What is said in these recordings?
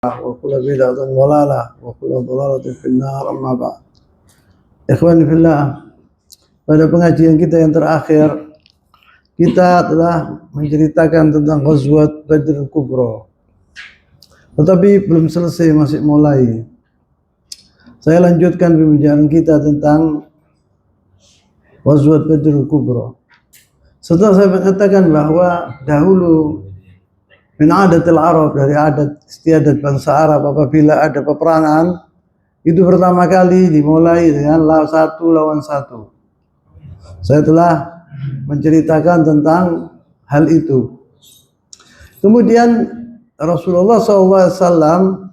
وكل بدعة ضلالة وكل ضلالة في النار. أما بعد. Ikhwani fillah, pada pengajian kita yang terakhir kita telah menceritakan tentang Ghazwat Badr Kubra. Tetapi belum selesai, masih mulai. Saya lanjutkan pembicaraan kita tentang Ghazwat Badr Kubra. Setelah saya mengatakan bahwa dahulu min adatil Arab, dari adat istiadat bangsa Arab, apabila ada peperangan itu pertama kali dimulai dengan satu lawan satu. Saya telah menceritakan tentang hal itu. Kemudian Rasulullah SAW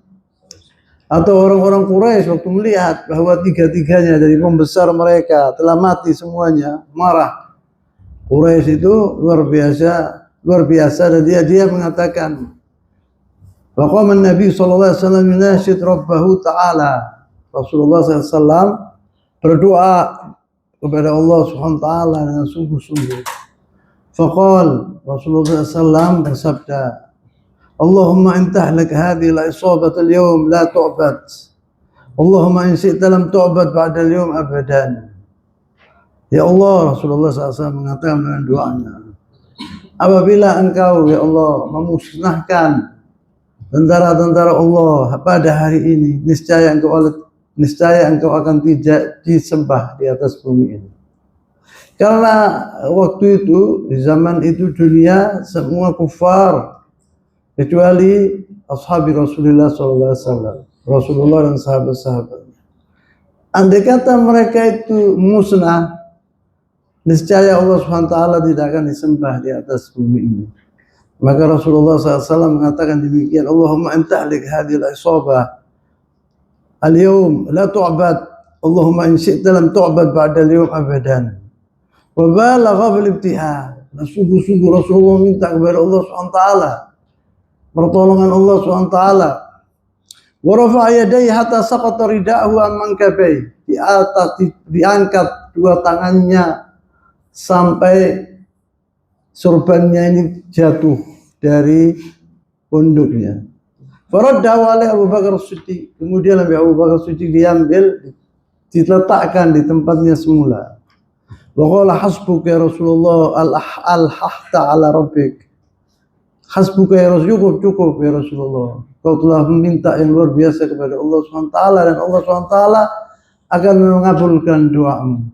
atau orang-orang Quraisy waktu melihat bahwa tiga-tiganya dari pembesar mereka telah mati semuanya, marah. Quraisy itu luar biasa, dan dia mengatakan, waqama Nabi sallallahu alaihi wasallam yunashid rabbahu ta'ala. Rasulullah SAW berdoa kepada Allah Subhanahu wa taala dengan sungguh-sungguh. Faqal, Rasulullah SAW bersabda, Allahumma in tahlak hadhihi al-isabat al-yawm la tu'bad. Allahumma in syi'ta lam tu'bad ba'da al-yawm abadan. Ya Allah, Rasulullah SAW mengatakan dengan doanya, apabila engkau ya Allah memusnahkan tentara-tentara Allah pada hari ini, niscaya engkau akan tidak disembah di atas bumi ini. Karena waktu itu, di zaman itu dunia semua kufar kecuali ashabi Rasulullah SAW, Rasulullah dan sahabat-sahabatnya. Andai kata mereka itu musnah, niscaya Allah SWT tidak akan disembah di atas bumi ini. Maka Rasulullah SAW mengatakan demikian, Allahumma antahlik hadhil isabah al-yawm la tu'bad, Allahumma in syi'ta lam tu'bad ba'da al-yawm abadan. Wa balagha fil ibtihal. Sungguh-sungguh Rasulullah minta kepada Allah SWT pertolongan Allah SWT. Wa rafa'a yadayhi hatta saqata rida'ahu an mankabai. Diangkat dua tangannya sampai sorbannya ini jatuh dari punduknya. Faradda oleh Abu Bakar Siddiq. Kemudian Abu Bakar Siddiq diambil, diletakkan di tempatnya semula. Wa qala hasbuka ya Rasulullah al-hahta ala rabbik. Hasbuka ya Rasul, cukup ya Rasulullah. Kau telah meminta yang luar biasa kepada Allah SWT, dan Allah SWT akan mengabulkan doamu.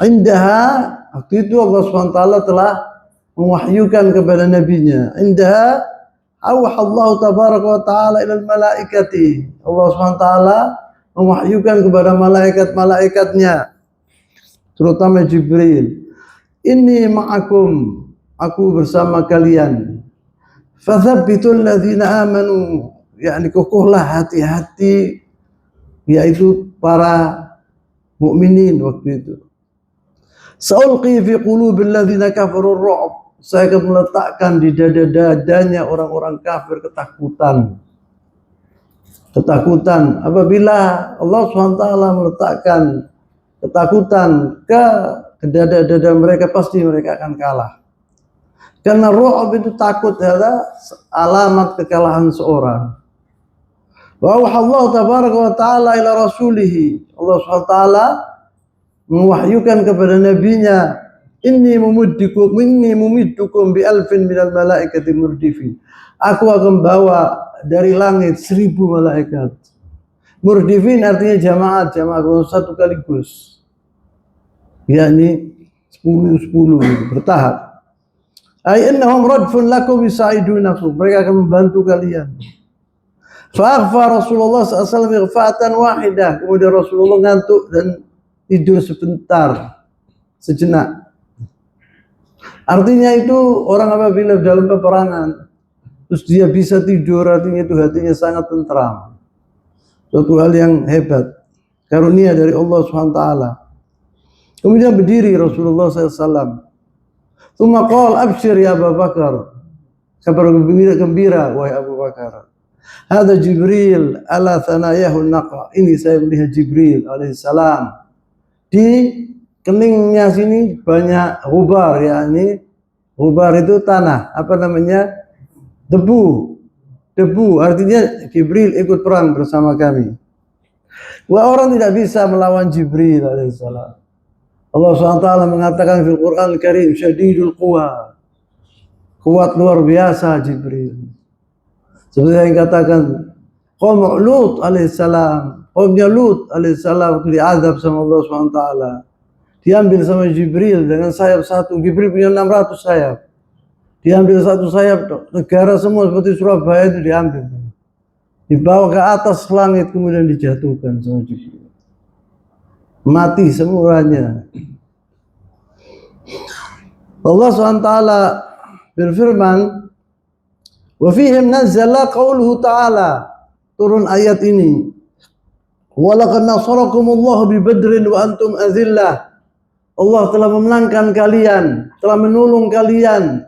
Indaha, waktu itu Allah SWT telah mewahyukan kepada nabinya. Indaha awha Allah tabaraka wa ta'ala ilal malaikati. Allah SWT mewahyukan kepada malaikat-malaikatnya, terutama Jibril. Inni ma'akum, aku bersama kalian. Fathabbitul ladzina amanu, yakni kokohlah hati-hati, yaitu para mukminin waktu itu. Sa'ulqi fi qulubil ladzina kafaru ar-ru'b, saya akan meletakkan di dada-dadanya orang-orang kafir ketakutan. Ketakutan apabila Allah SWT meletakkan ketakutan ke dada-dada mereka, pasti mereka akan kalah. Karena ru'b itu takut adalah alamat kekalahan seorang. Wa Allah tabaraka wa ta'ala ila rasulih, Allah SWT mewahyukan kepada nabinya, inni mumiddukum bi alfin minal malaikati murdifin. Aku akan bawa dari langit 1000 malaikat. Murdifin artinya jamaah satu sekaligus, yakni 10 bertahap. Ay innahum radfun lakum yusaidunakum, mereka akan membantu kalian. Fa'aghfa Rasulullah SAW ighfa'atan wahidah, kemudian Rasulullah ngantuk dan tidur sebentar, sejenak. Artinya itu orang apabila dalam peperangan terus dia bisa tidur, artinya itu hatinya sangat tentram. Suatu hal yang hebat, karunia dari Allah SWT. Kemudian berdiri Rasulullah SAW. Tsumma qala abshir ya Abu Bakar, kabar gembira wahai Abu Bakar. Hada Jibril ala thanayahu naqa, ini saya melihat Jibril alaihissalam. Di keningnya sini banyak ghubar, yakni ghubar itu tanah, apa namanya, debu. debu, artinya Jibril ikut perang bersama kami. Wah, orang tidak bisa melawan Jibril alaihissalam. Allah SWT mengatakan fil Quran Al-Karim, syadidul quwa, kuat luar biasa Jibril. Seperti yang katakan qaum Lut alaihissalam, qaumnya Lut alaihissalam diazab sama Allah SWT. Diambil sama Jibril dengan sayap satu. Jibril punya 600 sayap. Diambil satu sayap, negara semua seperti Surabaya itu diambil. Dibawa ke atas langit kemudian dijatuhkan sama Jibril. Mati semuanya. Allah SWT berfirman, wa fihim nazzala qauluhu ta'ala, turun ayat ini. Wa laqad nasarakumullahu bi Badrin wa antum azillah. Allah telah memenangkan kalian, telah menolong kalian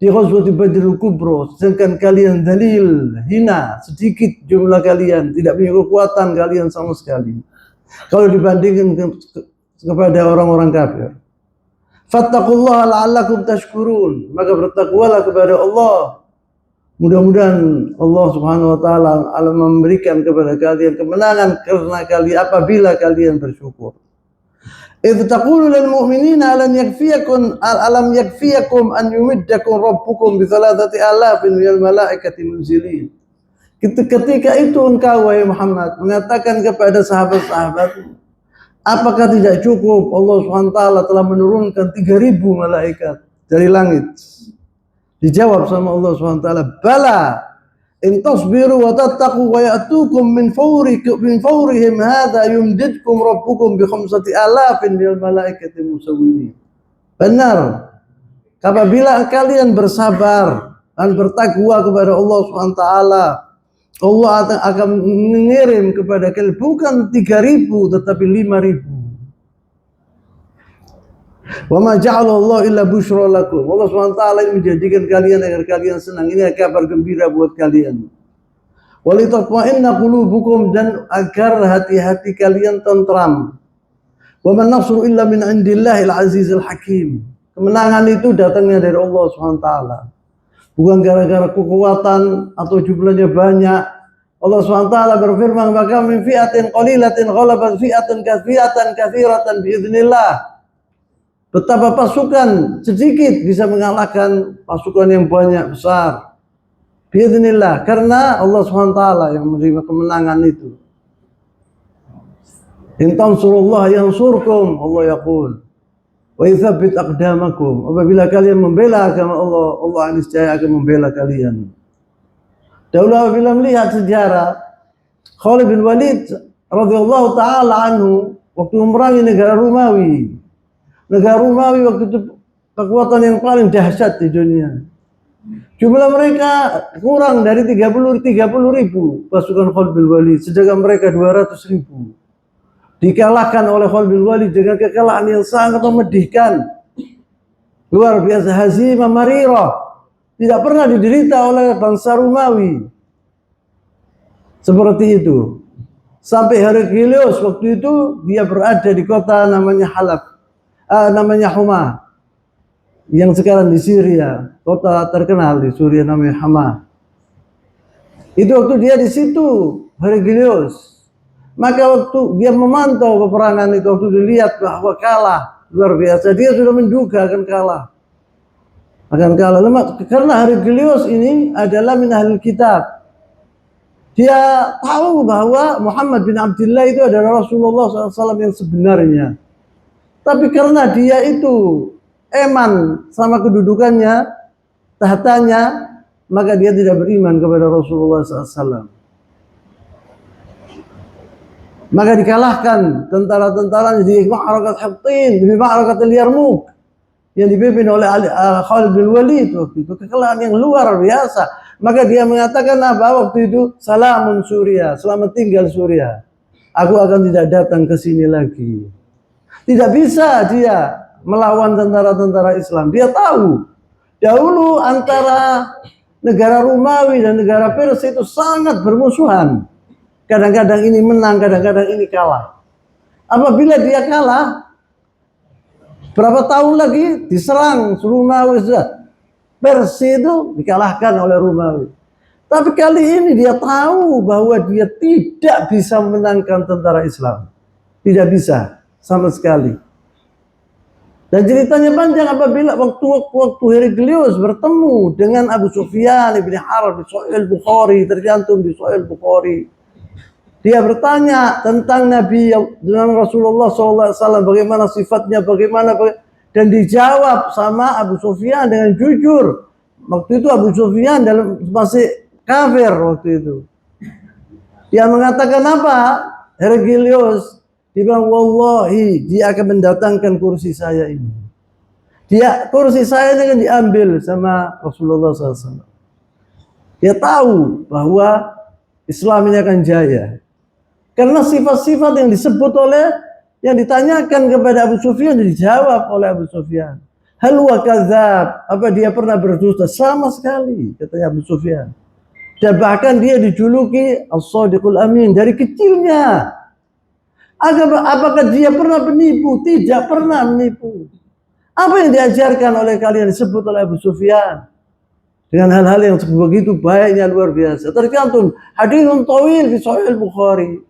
di Ghazwat Badrul Kubra, sedangkan kalian dalil, hina, sedikit jumlah kalian, tidak punya kekuatan kalian sama sekali kalau dibandingkan kepada orang-orang kafir. Fattaqullaha la'allakum tashkurun, maka bertakwalah kepada Allah. Mudah-mudahan Allah Subhanahu wa taala memberikan kepada kalian kemenangan karena kalian apabila kalian bersyukur. Idh taqulu lil mu'minina alam yakfiyakum an yumiddakum rabbukum bi 3,000 minal malaikati munzilin. Ketika itu engkau wahai Muhammad mengatakan kepada sahabat-sahabatmu, apakah tidak cukup Allah SWT telah menurunkan 3.000 malaikat dari langit? Dijawab sama Allah SWT, bala in tasbiru wa tattaqu wa ya'tukum min fawrihim hadha yumdidkum rabbukum bi 5,000 minal malaikati musawwimin. Benar, apabila kalian bersabar dan bertakwa kepada Allah SWT, Allah akan mengirim kepada kalian bukan 3.000 tetapi 5.000. Wa ma ja'ala Allah illa busyra lakum. Allah SWT menjadikan kalian agar kalian senang. Ini kabar gembira buat kalian. Walitatma'inna qulubukum, dan agar hati-hati kalian tentram. Wa man nasru illa min indillahil azizil hakim. Kemenangan itu datangnya dari Allah SWT. Bukan gara-gara kekuatan atau jumlahnya banyak. Allah SWT berfirman, maka min fi'atin qalilatin ghalabat fi'atan katsiratan biiznillah. Betapa pasukan sedikit bisa mengalahkan pasukan yang banyak besar. Biiznillah, karena Allah SWT yang menerima kemenangan itu. In tansurullah yansurkum, Allah yaqul. Wa yuthabbit aqdamakum. Apabila kalian membela agama Allah, Allah niscaya akan membela kalian. Dahulu apabila melihat sejarah Khalid bin Walid radhiyallahu taala anhu waktu memerangi negara Romawi. Negara Romawi waktu itu kekuatan yang paling dahsyat di dunia. Jumlah mereka kurang dari 30.000 pasukan Khalid bin Walid, sedangkan mereka 200.000. Dikalahkan oleh Khalid bin Walid dengan kekalahan yang sangat memedihkan. Luar biasa, hazimah marirah. Tidak pernah diderita oleh bangsa Romawi. Seperti itu. Sampai Heraklius waktu itu dia berada di kota namanya Halab. Namanya Hama, yang sekarang di Syria, kota terkenal di Syria namanya Hama. Itu waktu dia di situ, Heraklius. Maka waktu dia memantau peperangan itu, waktu dilihat bahwa kalah, luar biasa, dia sudah menduga akan kalah. Karena Heraklius ini adalah min ahlul kitab. Dia tahu bahwa Muhammad bin Abdullah itu adalah Rasulullah SAW yang sebenarnya. Tapi karena dia itu eman sama kedudukannya, tahtanya, maka dia tidak beriman kepada Rasulullah SAW. Maka dikalahkan tentara-tentara di Ma'arakat Hattin, di Ma'arakat Al-Yarmouk, yang dipimpin oleh Khalid bin Walid waktu itu. Kekalahan yang luar biasa. Maka dia mengatakan apa waktu itu? Salamun Suriah, selamat tinggal Suriah. Aku akan tidak datang ke sini lagi. Tidak bisa dia melawan tentara-tentara Islam. Dia tahu dahulu antara negara Romawi dan negara Persia itu sangat bermusuhan. Kadang-kadang ini menang, kadang-kadang ini kalah. Apabila dia kalah, berapa tahun lagi diserang Romawi. Persia itu dikalahkan oleh Romawi. Tapi kali ini dia tahu bahwa dia tidak bisa memenangkan tentara Islam. Tidak bisa sama sekali. Dan ceritanya panjang apabila waktu Heraklius bertemu dengan Abu Sufyan ibn Harb di Sahih Bukhari, tercantum di Sahih Bukhari. Dia bertanya tentang Nabi dengan Rasulullah SAW, bagaimana sifatnya, dan dijawab sama Abu Sufyan dengan jujur. Waktu itu Abu Sufyan masih kafir waktu itu. Dia mengatakan apa? Heraklius, dia bilang, wallahi dia akan mendatangkan kursi saya ini. Kursi saya ini akan diambil sama Rasulullah SAW. Dia tahu bahwa Islam ini akan jaya. Karena sifat-sifat yang disebut yang ditanyakan kepada Abu Sufyan dijawab oleh Abu Sufyan. Hal wa kadzab, apa dia pernah berdusta? Sama sekali, katanya Abu Sufyan. Dan bahkan dia dijuluki As-Sadiqul Amin dari kecilnya. Apakah dia pernah menipu? Tidak pernah menipu. Apa yang diajarkan oleh kalian disebut oleh Abu Sufyan dengan hal-hal yang begitu baiknya, luar biasa. Tergantung hadithun tawil di Sahih Bukhari.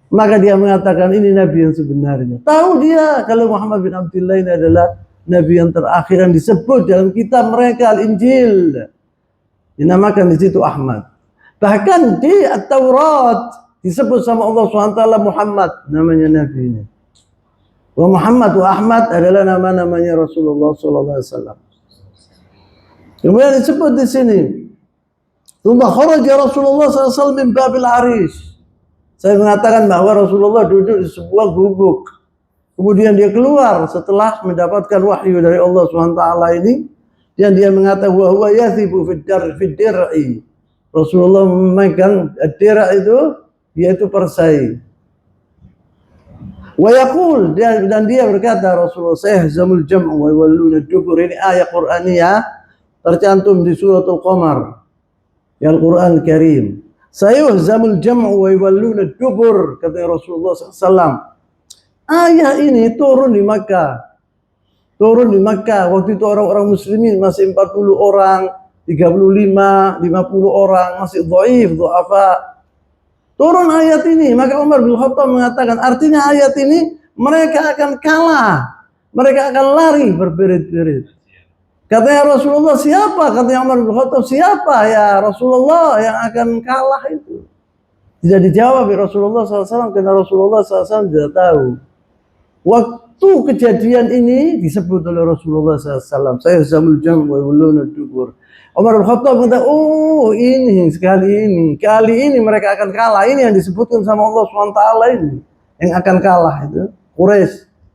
Maka dia mengatakan ini Nabi yang sebenarnya. Tahu dia kalau Muhammad bin Abdullah ini adalah Nabi yang terakhir yang disebut dalam kitab mereka Al-Injil. Dinamakan di situ Ahmad. Bahkan di At-Taurat disebut sama Allah SWT Muhammad, namanya Nabi ini. Wa Muhammad wa Ahmad adalah nama-namanya Rasulullah SAW. Kemudian disebut di sini, "Tsumma kharaja Rasulullah SAW min babil arish." Saya mengatakan bahwa Rasulullah duduk di sebuah gubuk. Kemudian dia keluar setelah mendapatkan wahyu dari Allah SWT ini. Dan dia mengatakan wa huwa yathibu fid dir'i. Rasulullah memegang ad-dir' itu yaitu perisai. Wa yaqul, dan dia berkata Rasulullah, sayahzamul jam'u wa yawalluna ad-dubur. Ini ayat Qur'aniyah tercantum di surat Al-Qamar. Al-Qur'an Al-Karim. Sayahzamul jam'u wa yawalluna ad-dubur, kata Rasulullah SAW. Ayat ini turun di Makkah. Waktu itu orang-orang muslimin masih 40 orang, 35, 50 orang, masih dha'ifa. Turun ayat ini, maka Umar bin Khattab mengatakan artinya ayat ini mereka akan kalah. Mereka akan lari berberit-berit. Katanya Rasulullah, siapa? Katanya Umar bin Khattab, siapa ya Rasulullah yang akan kalah itu? Tidak dijawab Rasulullah SAW karena Rasulullah SAW tidak tahu. Waktu kejadian ini disebut oleh Rasulullah SAW. Saya zamul jam wa yawalluna ad-dubur. Umar bin Khattab berkata, oh ini kali ini mereka akan kalah. Ini yang disebutkan sama Allah SWT ini yang akan kalah itu.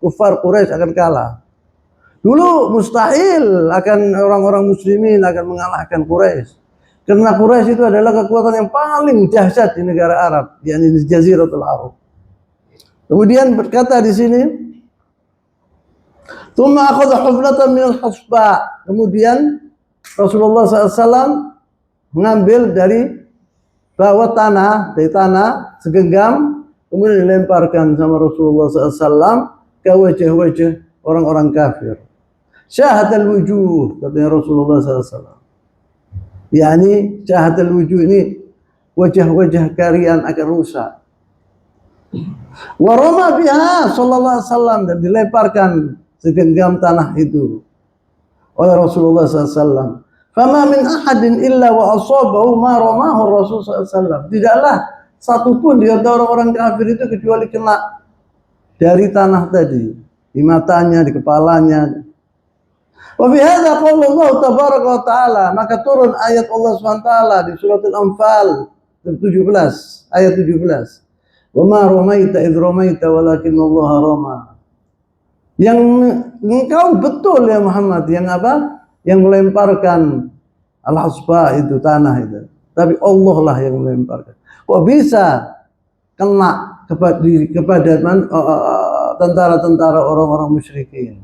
Kufar Quraisy akan kalah. Dulu mustahil akan orang-orang muslimin akan mengalahkan Quraisy. Karena Quraisy itu adalah kekuatan yang paling dahsyat di negara Arab, yakni di Jaziratul Arab. Kemudian berkata di sini, "Tsumma akhadha huflatan min al-hasba." Kemudian Rasulullah SAW mengambil dari bawah tanah, segenggam, kemudian dilemparkan sama Rasulullah SAW ke wajah-wajah orang-orang kafir. Syahadal wujuh, katanya Rasulullah SAW. Yani syahadal wujuh ini wajah-wajah kalian akan rusak. Waroma biha sallallahu alaihi wasallam, dan dilemparkan segenggam tanah itu oleh Rasulullah SAW. Fama min ahadin illa wa asabahu ma ramahu Rasul SAW. Tidaklah satupun di antara orang-orang kafir itu kecuali kena dari tanah tadi, di matanya, di kepalanya. Wa fi hadza qala Allah tabaraka wa taala, maka turun ayat Allah SWT di surat Al-Anfal 17 ayat 17. Wa ma ramaita idh ramaita walakin Allah rama. Yang engkau betul ya Muhammad, yang apa? Yang melemparkan al-hasba itu, tanah itu. Tapi Allah lah yang melemparkan. Kok bisa kena kepada tentara-tentara orang-orang musyrikin?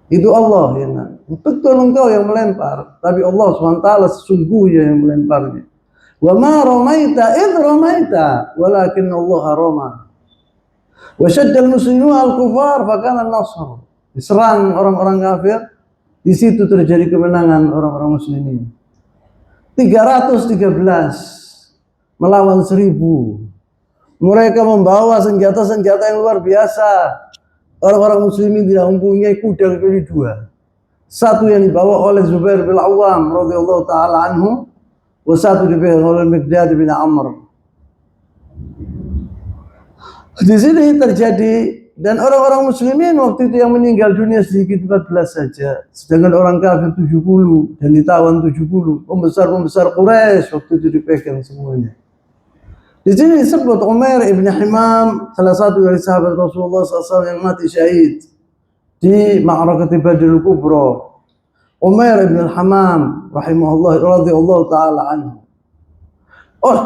Itu Allah yang betul engkau yang melempar, tapi Allah SWT sesungguhnya yang melemparnya. Wa ma ramaita idh ramaita walakin Allah rama. Wa shaddal muslimun al-kufar fa kana an-nasr. Diserang orang-orang kafir, di situ terjadi kemenangan orang-orang muslimin. 313 melawan 1000. Mereka membawa senjata-senjata yang luar biasa. Orang-orang muslimin tidak mempunyai kuda kecuali 2. Satu yang dibawa oleh Zubair bin Awam radhiyallahu taala anhu, dan satu dipegang oleh Miqdad bin Amr. Di sini terjadi, dan orang-orang muslimin waktu itu yang meninggal dunia sedikit 14 saja, sedangkan orang kafir 70 dan ditawan 70. Pembesar-pembesar Quraisy waktu itu dipegang semuanya. Di sini disebut Umair ibn Himam, salah satu dari sahabat Rasulullah SAW yang mati syahid di Ma'rakatul Badrul Kubra. Umair ibn Himam rahimahullah radhiyallahu taala anhu. Oh,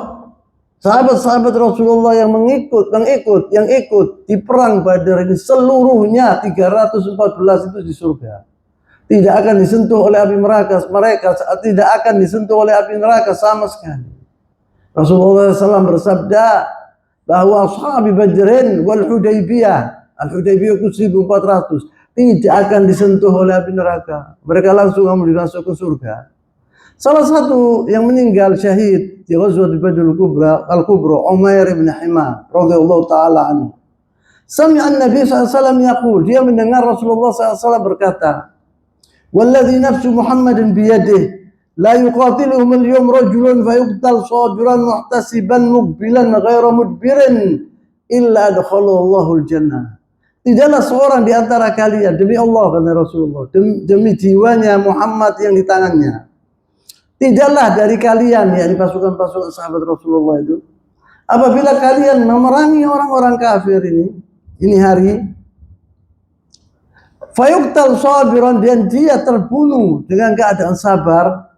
sahabat-sahabat Rasulullah yang ikut di perang Badar ini seluruhnya 314 itu di surga. Tidak akan disentuh oleh api neraka, mereka tidak akan disentuh oleh api neraka sama sekali. Rasulullah SAW bersabda bahwa ashabi Badrin wal Hudaybiyah, Al-Hudaybiyah itu 1400, tidak akan disentuh oleh api neraka. Mereka langsung dimasukkan surga. Salah satu yang meninggal syahid di Ghazwat Badr Al-Kubra, Umair ibn Himam radhiyallahu taala anhu. Sami'a an-Nabi SAW yaqul, dia mendengar Rasulullah SAW berkata, "Walladzi nafsu Muhammadin biyadihi la yuqatiluhum al-yawm rajulun fayuqtal sabiran muhtasiban muqbilan ghairu mudbirin illa adkhalahu Allahul jannah." Tidaklah seorang di antara kalian, demi Allah kata Rasulullah, demi jiwanya Muhammad yang di tangannya, tidaklah dari kalian, yakni pasukan-pasukan sahabat Rasulullah itu, apabila kalian memerangi orang-orang kafir ini hari, fayuqtal sabiran, dan dia terbunuh dengan keadaan sabar,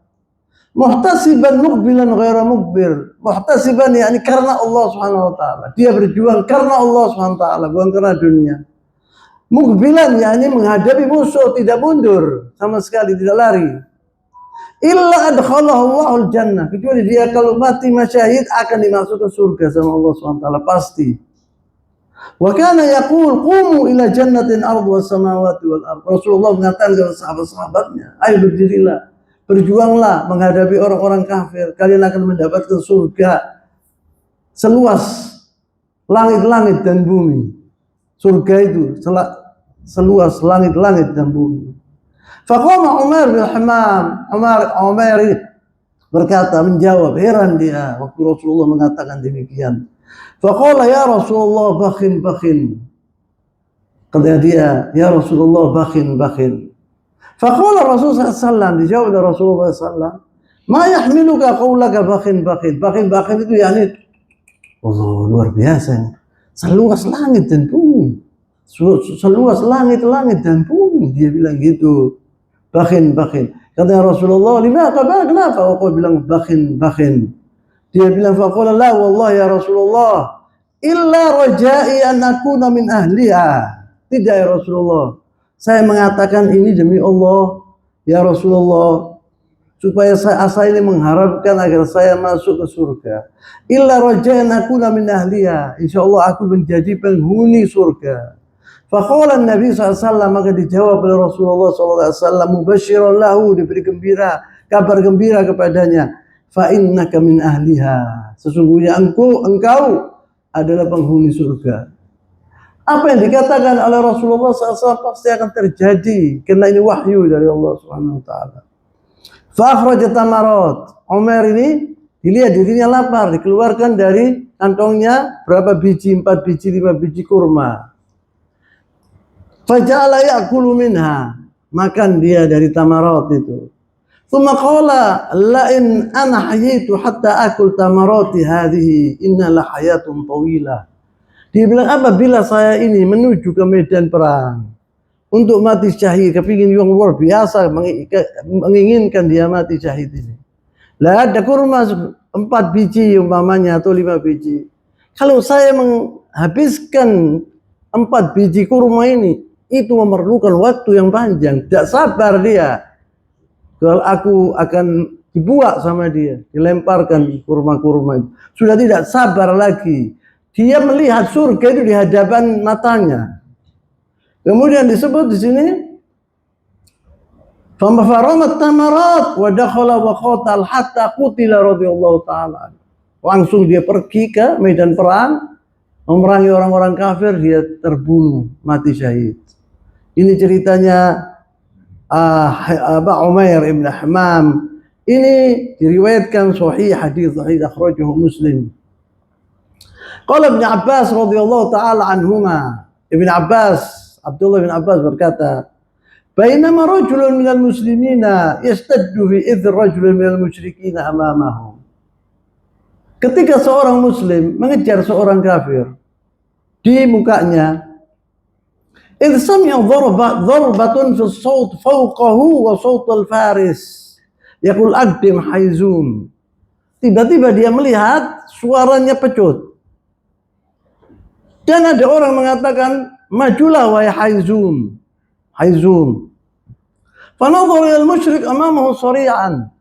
muhtasiban muqbilan ghairu mukbir. Muhtasiban yakni karena Allah Subhanahu wa taala. Dia berjuang karena Allah Subhanahu wa taala, bukan karena dunia. Mukbilan yakni menghadapi musuh, tidak mundur sama sekali, tidak lari. Illa adkhalahu Allahul jannah, kecuali dia kalau mati masyahid akan dimasukkan surga sama Allah Subhanahu wa taala pasti. Wa kana yaqul qumu ila jannatin ardu was samawati wal ardh. Rasulullah mengatakan kepada sahabat-sahabatnya, ayo berdirilah, berjuanglah menghadapi orang-orang kafir, kalian akan mendapatkan surga seluas langit-langit dan bumi. Surga itu seluas langit-langit dan bumi. Faqama Umar bin Himam, Umar berkata, menjawab, heran dia waktu Rasulullah mengatakan demikian. Faqala ya Rasulullah bakhin. Kata dia, ya Rasulullah bakhin. Faqala Rasulullah SAW, dijawab oleh Rasulullah SAW, ma yahmiluka qawlaka bakhin. Bakhin itu yakni, Allah luar biasa, seluas langit dan bumi. Seluas langit dan bumi, dia bilang gitu. Bakhin. Kata Rasulullah, kenapa kau bilang bakhin? Dia bilang, faqala la wallahi ya Rasulullah, illa raja'i an akuna min ahliha. Tidak ya Rasulullah, saya mengatakan ini demi Allah ya Rasulullah, supaya saya ini mengharapkan agar saya masuk ke surga. Illa raja'an akuna min ahliha, insyaallah aku menjadi penghuni surga. Faqala Nabi SAW, maka dijawab oleh Rasulullah SAW, mubasyiran lahu, diberi kabar gembira kepadanya, fa innaka min ahliha, sesungguhnya engkau adalah penghuni surga. Apa yang dikatakan oleh Rasulullah SAW pasti akan terjadi, karena ini wahyu dari Allah Subhanahu wa taala. Fa akhrajat tamarat. Umar ini dilihat dirinya lapar, dikeluarkan dari kantongnya berapa biji, 4 biji, 5 biji kurma. Faja'ala ya'kulu minha, makan dia dari tamarat itu. Tsumma qala la in ana hayitu hatta akul tamarati hadhihi inna la hayatun tawilah. Dia bilang, apabila saya ini menuju ke medan perang untuk mati syahid, kepingin yang luar biasa, menginginkan dia mati syahid ini. Lah ada kurma 4 biji umpamanya atau 5 biji. Kalau saya menghabiskan 4 biji kurma ini, itu memerlukan waktu yang panjang. Tidak sabar dia. Kalau aku akan dibuat sama dia, dilemparkan kurma-kurma itu. Sudah tidak sabar lagi. Dia melihat surga itu di hadapan matanya. Kemudian disebut di sini, Famafaramat tamarat wa dakhala wa qatal hatta qutila radhiyallahu taala. Langsung dia pergi ke medan perang, memerangi orang-orang kafir, dia terbunuh, mati syahid. Ini ceritanya Umair ibn Hammam. Ini diriwayatkan sahih, hadis sahih akhrajahu Muslim. Qala Ibn Abbas radhiyallahu taala anhuma. Ibn Abbas, Abdullah bin Abbas berkata, "Bainama rajulun minal muslimina yastaddu fi idh rajulun minal musyrikina amamahum." Ketika seorang muslim mengejar seorang kafir di mukanya, idh sami'a dharbatun fi as-sawt fawqahu wa sawt al-faris yaqul aqdim hayzum. Tiba-tiba dia melihat suaranya pecut. Dan ada orang mengatakan, "Majulah wahai hayzum." Hayzum. Fanadhara al-musyrik amamahu sari'an.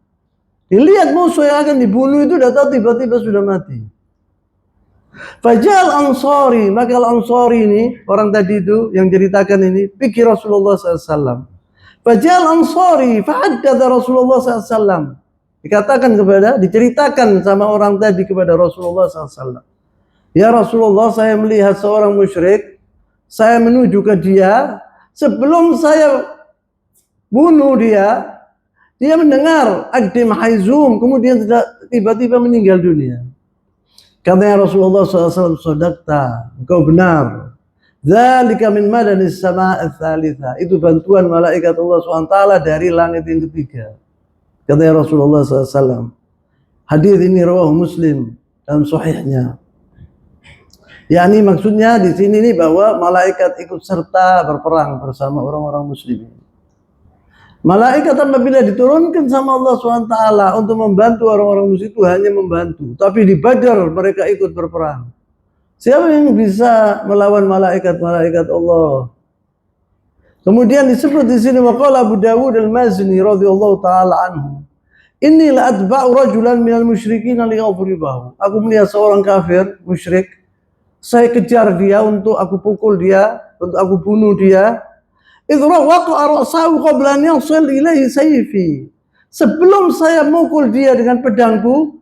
Dilihat musuh yang akan dibunuh itu datang tiba-tiba sudah mati. Fajal Ansari, maka Al-Ansari ini, orang tadi itu yang ceritakan ini, pikir Rasulullah SAW. Fajal Ansari, fahaddatha Rasulullah SAW. Diceritakan sama orang tadi kepada Rasulullah SAW. Ya Rasulullah, saya melihat seorang musyrik, saya menuju ke dia, sebelum saya bunuh dia, dia mendengar aqdim hayzum, kemudian tiba-tiba meninggal dunia. Katanya Rasulullah SAW, "Shadaqta, engkau benar. Dzalika min madanis sama'ats tsalitsa." Itu bantuan malaikat Allah SWT dari langit yang ketiga. Katanya Rasulullah SAW. Hadis ini rawahu Muslim dalam sahihnya. Yani maksudnya di sini nih bahwa malaikat ikut serta berperang bersama orang-orang muslimin. Malaikat apabila diturunkan sama Allah SWT untuk membantu orang-orang musyrik itu hanya membantu. Tapi di Badar mereka ikut berperang. Siapa yang bisa melawan malaikat-malaikat Allah? Kemudian disebut di sini waqala Abu Dawud al-Mazni radhiyallahu taala anhu. Inni la atba'u rajulan minal musyrikin li adribahu. Aku melihat seorang kafir musyrik, saya kejar dia untuk aku pukul dia, untuk aku bunuh dia. Idra waqa'a ra'sahu qabla an yasil ilaihi sayfi. Sebelum saya mukul dia dengan pedangku,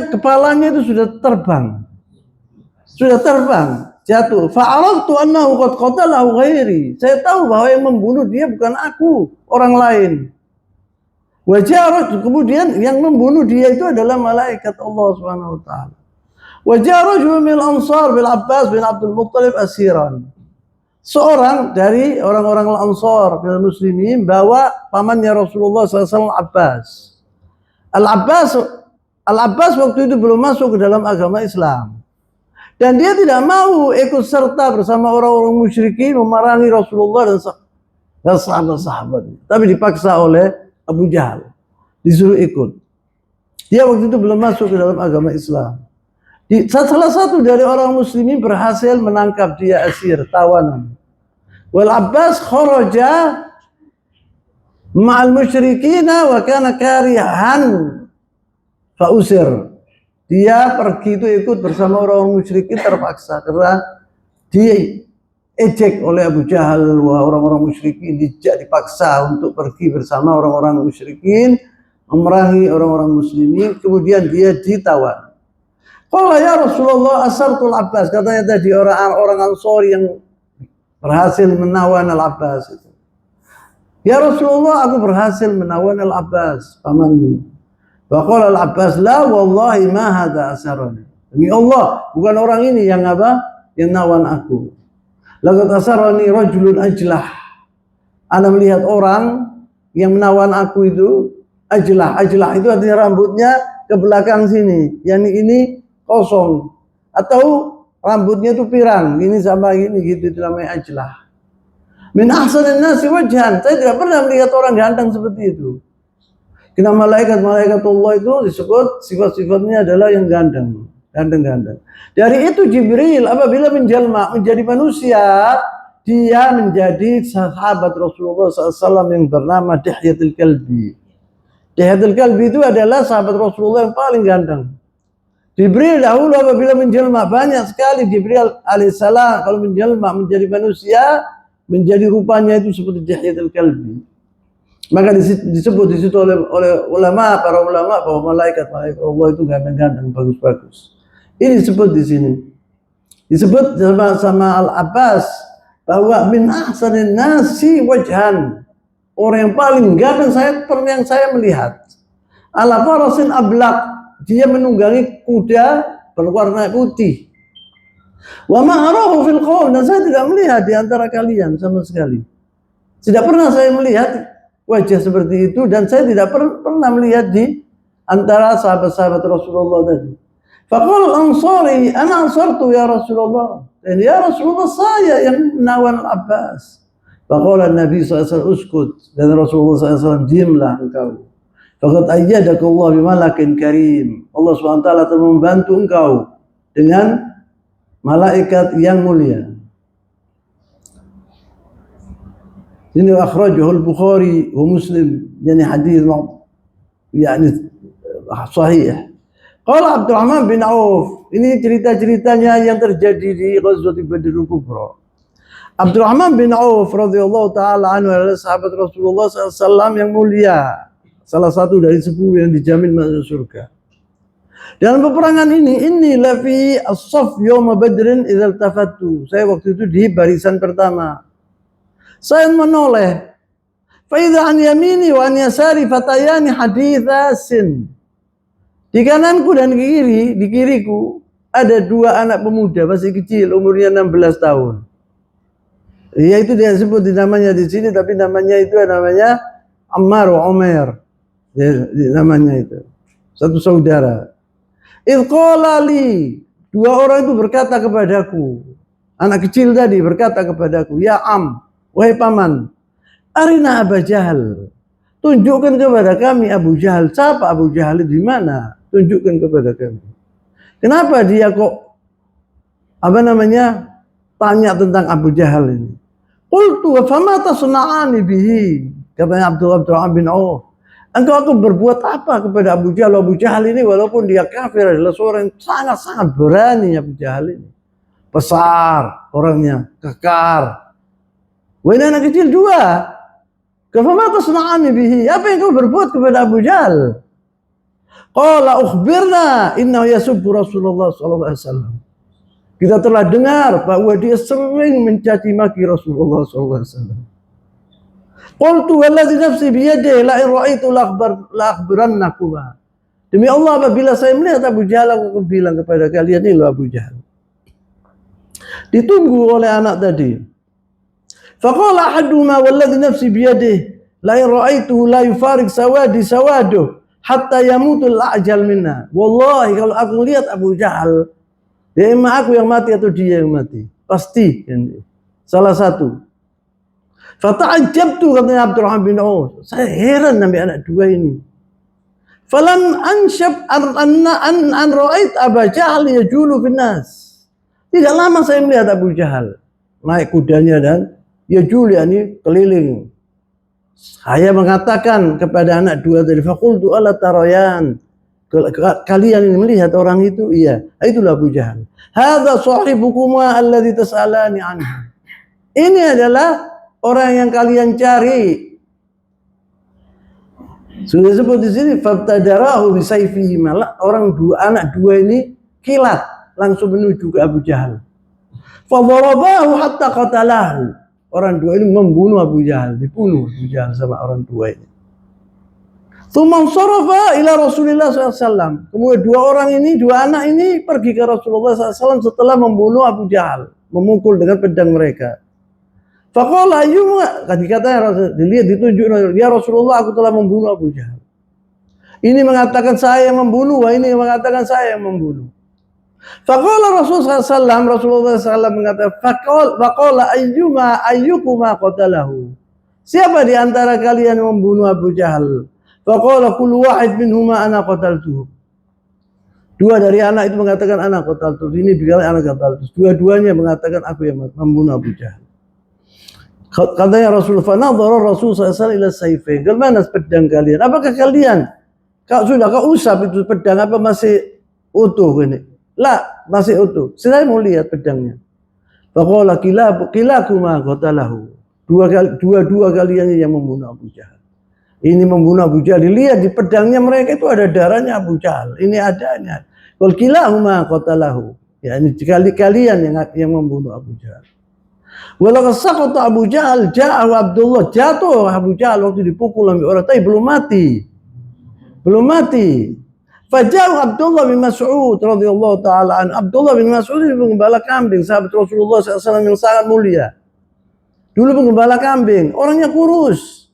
kepalanya itu sudah terbang. Jatuh. Fa'araftu annahu qad qatalahu ghairi. Saya tahu bahwa yang membunuh dia bukan aku, orang lain. Wajarat, kemudian yang membunuh dia itu adalah malaikat Allah Subhanahu wa taala. Wajarah min al-Ansar bil Abbas bin Abdul Muttalib asiran. Seorang dari orang-orang Al-Ansar bil muslimin bawa pamannya Rasulullah SAW Abbas. Al-Abbas waktu itu belum masuk ke dalam agama Islam. Dan dia tidak mau ikut serta bersama orang-orang musyrikin memerangi Rasulullah dan sahabat-sahabat. Tapi dipaksa oleh Abu Jahal. Disuruh ikut. Dia waktu itu belum masuk ke dalam agama Islam. Salah satu dari orang muslimin berhasil menangkap dia asir, tawanan. Wal Abbas kharaja ma'al musyrikina wa kana karihan fa usir. Dia pergi itu ikut bersama orang musyrikin terpaksa karena diejek oleh Abu Jahal, orang-orang musyrikin dipaksa untuk pergi bersama orang-orang musyrikin memerangi orang-orang muslimin, kemudian dia ditawan. Qala ya Rasulullah asartul Abbas, katanya tadi orang Ansori yang berhasil menawan Al-Abbas itu. Ya Rasulullah, aku berhasil menawan Al-Abbas, pamanmu. Wa qala Al-Abbas, la wallahi ma hadza asarani. Demi Allah, bukan orang ini yang yang nawan aku. Laqad asarani rajulun ajlah. Ana melihat orang yang menawan aku itu ajlah. Ajlah itu artinya rambutnya ke belakang sini. Yang ini kosong. Atau rambutnya itu pirang. Ini sama ini gitu, itu namanya ajlah. Min ahsanin nasi wajhan. Saya tidak pernah melihat orang ganteng seperti itu. Karena malaikat Allah itu disebut sifat-sifatnya adalah yang ganteng. Dari itu Jibril apabila menjadi manusia, dia menjadi sahabat Rasulullah SAW yang bernama Dihyatul Kalbi. Dihyatul Kalbi itu adalah sahabat Rasulullah yang paling ganteng. Jibril dahulu apabila menjelma, banyak sekali Jibril alaihissalam kalau menjelma menjadi manusia, menjadi rupanya itu seperti Dihyatul Kalbi. Maka disebut di situ oleh para ulama bahwa malaikat Allah itu ganteng-ganteng, bagus-bagus. Ini disebut di sini. Disebut sama Al-Abbas bahwa min ahsanin nasi wajhan, orang yang paling ganteng yang saya melihat. Ala farasin ablaq, dia menunggangi kuda berwarna putih. Wa ma arahu fil qaum, dan saya tidak melihat di antara kalian sama sekali. Tidak pernah saya melihat wajah seperti itu, dan saya tidak pernah melihat di antara sahabat-sahabat Rasulullah tadi. Faqala al-Ansari, ana ansartu ya Rasulullah. Dan ya Rasulullah, saya yang menawan Abbas. Faqala Nabi SAW, uskut. Dan Rasulullah SAW, diamlah engkau. Faqad ayyadakallah bimalakin karim. Allah SWT telah membantu engkau dengan malaikat yang mulia. Ini akhrajahu al-Bukhari wa Muslim, yani hadis yani sahih. Qala Abdurrahman bin Auf, ini cerita-ceritanya yang terjadi di Ghazwat Badr Kubra. Abdurrahman bin Auf radhiyallahu taala anhu adalah sahabat Rasulullah SAW yang mulia, salah satu dari 10 yang dijamin masuk surga. Dalam peperangan ini lafi as-saf yawm Badrin idza iltafattu. Saya waktu itu di barisan pertama. Saya menoleh. Fa idza an yamini wa an yasari fatayani hadithasin. Di kananku dan di kiriku ada 2 anak pemuda masih kecil, umurnya 16 tahun. Ya, itu dia sebut namanya di sini, tapi namanya itu namanya Ammar wa Umair. Namanya itu. Satu saudara. Idh qala li, 2 orang itu berkata kepadaku. Anak kecil tadi berkata kepadaku, ya Am, wahai paman, arina Abu Jahal. Tunjukkan kepada kami Abu Jahal. Siapa Abu Jahal, di mana? Tunjukkan kepada kami. Kenapa dia kok tanya tentang Abu Jahal ini? Qultu wa fama tasna'ani bihi, katanya Abdurrahman bin Auf. Engkau akan berbuat apa kepada Abu Jahal? Abu Jahal ini walaupun dia kafir adalah seorang yang sangat-sangat berani. Abu Jahal ini besar orangnya, kekar. Wah, ini anak kecil 2. Fama tasna'ani bihi, apa yang kau berbuat kepada Abu Jahal? Qala ukhbirna innahu yasubbu Rasulullah sallallahu alaihi wasallam. Kita telah dengar bahwa dia sering mencaci maki Rasulullah sallallahu alaihi wasallam. Qultu wallazi nafsi biyadihi la in ra'aitu la akhbirannakuma. Demi Allah, apabila saya melihat Abu Jahal, aku akan bilang kepada kalian, ini loh Abu Jahal. Ditunggu oleh anak tadi. Faqala ahaduma wallazi nafsi biyadihi la in ra'aituhu la yufarik sawaduh hatta yamutul ajal minna. Wallahi, kalau aku lihat Abu Jahal, ya emang aku yang mati atau dia yang mati. Pasti. Salah satu. Fata'ajabtu, katanya Abdurrahman bin Auf. Saya heran sampai anak 2 ini. Falam anshab an ra'ait Abu Jahal yajulu finnas. Tidak lama saya melihat Abu Jahal naik kudanya dan yajul, yakni keliling. Saya mengatakan kepada anak 2 tadi, faqultu ala tarayan, kalian ini melihat orang itu? Iya. Itulah Abu Jahal. Hadza sahibukuma alladzi tas'alani anhu. Ini adalah orang yang kalian cari. Sudah sebut di sini, fabtadarahu bisayfihi, malah anak 2 ini kilat langsung menuju ke Abu Jahal. Fa darabahu hatta qatalahu. Orang 2 ini membunuh Abu Jahal, dibunuh Abu Jahal sama orang 2 ini. Tsumma sarafa ila Rasulillah SAW. Kemudian 2 orang ini, 2 anak ini pergi ke Rasulullah SAW setelah membunuh Abu Jahal, memukul dengan pedang mereka. Faqala ayyuma, katanya dilihat, ditunjuk, ya Rasulullah, aku telah membunuh Abu Jahal. Ini mengatakan saya yang membunuh, ini mengatakan saya yang membunuh. Faqala Rasulullah SAW mengatakan, faqala ayyukuma qatalahu. Siapa di antara kalian yang membunuh Abu Jahal? Faqala kullu wahid minhuma ana qataltuhu. 2 dari anak itu mengatakan anak qataltuhu. Ini bilang anak qataltuhu. Dua-duanya mengatakan aku yang membunuh Abu Jahal. Katanya Rasulullah, fa nadhara Rasulullah SAW ila sayfain. Gimana pedang kalian? Apakah kalian kau usap itu pedang apa masih utuh ini? Lah, masih utuh. Saya mau lihat pedangnya. Faqala kilakuma qatalahu. Dua kalinya yang membunuh Abu Jahal. Ini membunuh Abu Jahal. Dilihat di pedangnya mereka itu ada darahnya Abu Jahal. Ini ada. Qul kilahuma qatalahu. Ya, ini kalian yang membunuh Abu Jahal. Walau saqata Abu Jahal, ja'ahu Abdullah. Jatuh Abu Jahal waktu dipukul oleh orang, tapi belum mati. Faja'u Abdullah bin Mas'ud radhiyallahu taala an. Abdullah bin Mas'ud ini penggembala kambing, sahabat Rasulullah SAW yang sangat mulia. Dulu penggembala kambing, orangnya kurus.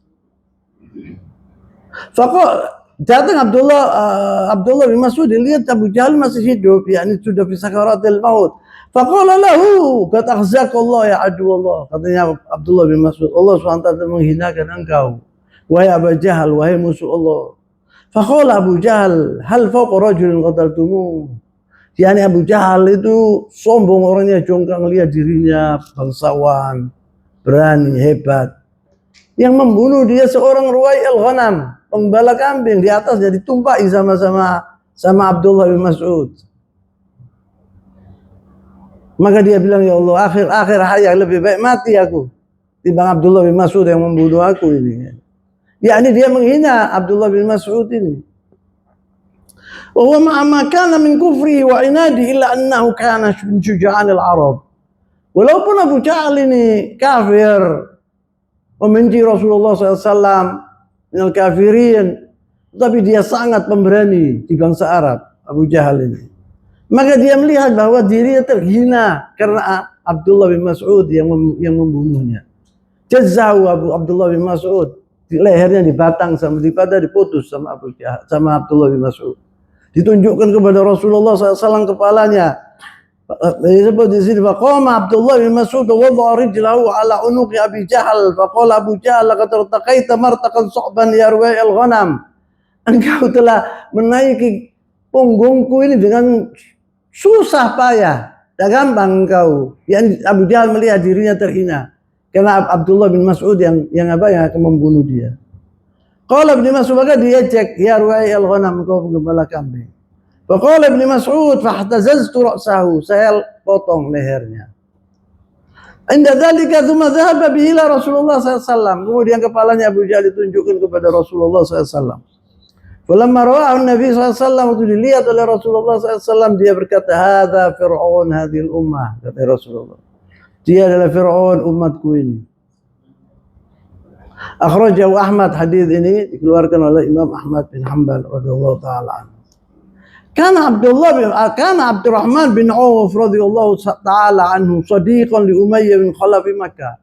Datang Abdullah bin Mas'ud, dilihat Abu Jahal masih hidup, yakni sudah fi sakaratil maut. Faqala lahu, qad akhzakallah ya aduwallah. Katanya Abdullah bin Mas'ud, Allah SWT menghinakan engkau, wahai Abu Jahal, wahai musuh Allah. Faqala Abu Jahal, hal fawqa rajulin qataltumuh. Yani Abu Jahal itu sombong orangnya, jongkang, lihat dirinya bangsawan, berani, hebat. Yang membunuh dia seorang Ruwai al-Ghanam, penggembala kambing, di atas jadi tumpai sama Abdullah bin Mas'ud. Maka dia bilang, ya Allah, akhir hayat lebih baik mati aku timbang Abdullah bin Mas'ud yang membunuh aku ini. Yakni dia menghina Abdullah bin Mas'ud ini. Wa huwa ma kana min kufri wa inadi illa annahu kana min syuja'anil Arab. Walaupun Abu Jahal ini kafir, membenci Rasulullah SAW, minal kafirin, tapi dia sangat pemberani di bangsa Arab, Abu Jahal ini. Maka dia melihat bahwa dirinya terhina karena Abdullah bin Mas'ud yang membunuhnya. Jazzahu Abdullah bin Mas'ud, di lehernya dibatang daripada diputus sama Abu Jahal, sama Abdullah bin Mas'ud. Ditunjukkan kepada Rasulullah SAW kepalanya. Disebut di sini, faqama Abdullah bin Mas'ud wa wada'a rijlahu ala unuqi Abi Jahal. Faqala Abu Jahal, laqad irtaqaita martaqan su'ban ya Ruwai al-Ghanam. Engkau telah menaiki punggungku ini dengan susah payah. Tak gampang engkau. Yang Abu Jahal melihat dirinya terhina karena Abdullah bin Mas'ud yang akan membunuh dia. Qala Ibnu Mas'ud, maka dia cek, ya Ruwai al-Ghanam, engkau penggembala kambing. Faqala Ibnu Mas'ud, fahtazaztu ra'sahu, saya potong lehernya. Inda dzalika tsumma dhahaba bihi ila Rasulullah SAW. Kemudian kepalanya Abu Jahal ditunjukkan kepada Rasulullah SAW. Falamma ra'ahu Nabi SAW, waktu dilihat oleh Rasulullah SAW, dia berkata, hadza fir'aun hadhil ummah, kata Rasulullah. Dia adalah Fir'aun umatku ini. Akhrajahu Ahmad, hadis ini dikeluarkan oleh Imam Ahmad bin Hanbal radhiyallahu taala. Kana Abdurrahman bin Auf radhiyallahu taala anhu sadiqan li Umayyah bin Khalaf di Makkah.